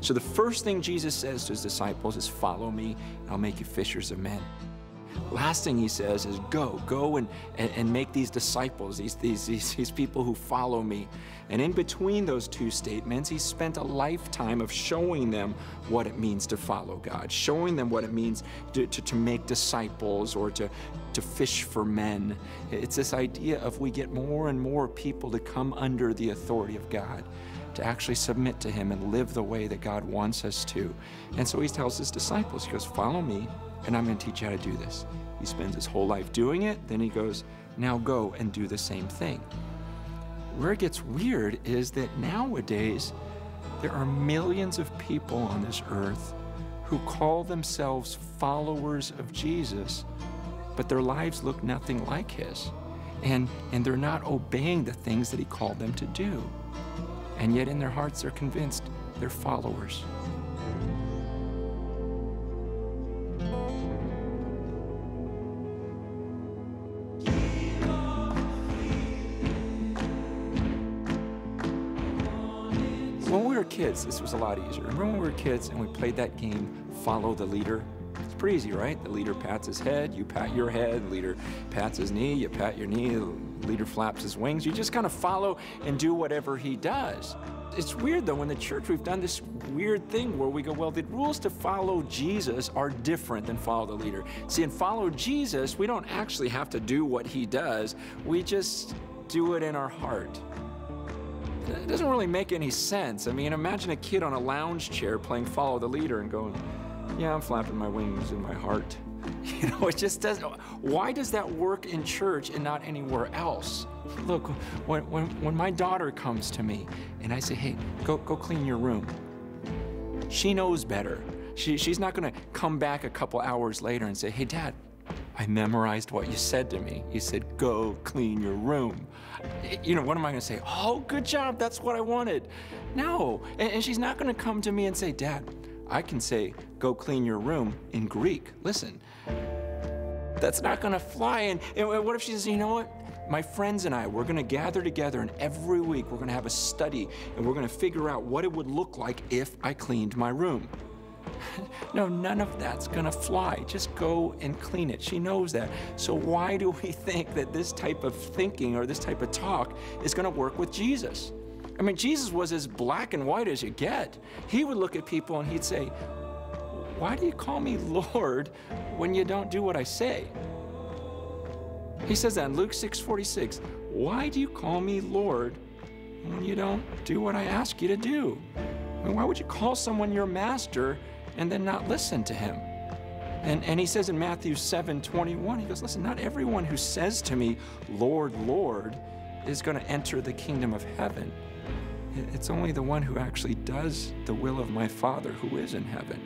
So the first thing Jesus says to his disciples is, follow me, and I'll make you fishers of men. Last thing he says is, go and make these disciples, these people who follow me. And in between those two statements, he spent a lifetime of showing them what it means to follow God, showing them what it means to make disciples or to fish for men. It's this idea of we get more and more people to come under the authority of God, to actually submit to him and live the way that God wants us to. And so he tells his disciples, he goes, follow me, and I'm going to teach you how to do this. He spends his whole life doing it. Then he goes, now go and do the same thing. Where it gets weird is that nowadays there are millions of people on this earth who call themselves followers of Jesus, but their lives look nothing like his. And they're not obeying the things that he called them to do. And yet in their hearts they're convinced they're followers. When we were kids, this was a lot easier. Remember when we were kids and we played that game, Follow the Leader? It's pretty easy, right? The leader pats his head, you pat your head, the leader pats his knee, you pat your knee, the leader flaps his wings. You just kind of follow and do whatever he does. It's weird though, in the church we've done this weird thing where we go, well, the rules to follow Jesus are different than follow the leader. See, in follow Jesus, we don't actually have to do what he does. We just do it in our heart. It doesn't really make any sense. I mean, imagine a kid on a lounge chair playing follow the leader and going, yeah, I'm flapping my wings in my heart. You know, it just doesn't. Why does that work in church and not anywhere else? Look, when my daughter comes to me and I say, hey, go clean your room, she knows better. She's not gonna come back a couple hours later and say, hey, Dad, I memorized what you said to me. You said, go clean your room. You know, what am I gonna say? Oh, good job, that's what I wanted. No, and she's not gonna come to me and say, Dad, I can say, go clean your room in Greek. Listen, that's not gonna fly. And what if she says, you know what? My friends and I, we're gonna gather together and every week we're gonna have a study and we're gonna figure out what it would look like if I cleaned my room. No, none of that's gonna fly. Just go and clean it. She knows that. So why do we think that this type of thinking or this type of talk is gonna work with Jesus? I mean, Jesus was as black and white as you get. He would look at people and he'd say, why do you call me Lord when you don't do what I say? He says that in Luke 6:46. Why do you call me Lord when you don't do what I ask you to do? I mean, why would you call someone your master and then not listen to him? And he says in Matthew 7:21, he goes, listen, not everyone who says to me, Lord, Lord, is going to enter the kingdom of heaven. It's only the one who actually does the will of my Father who is in heaven.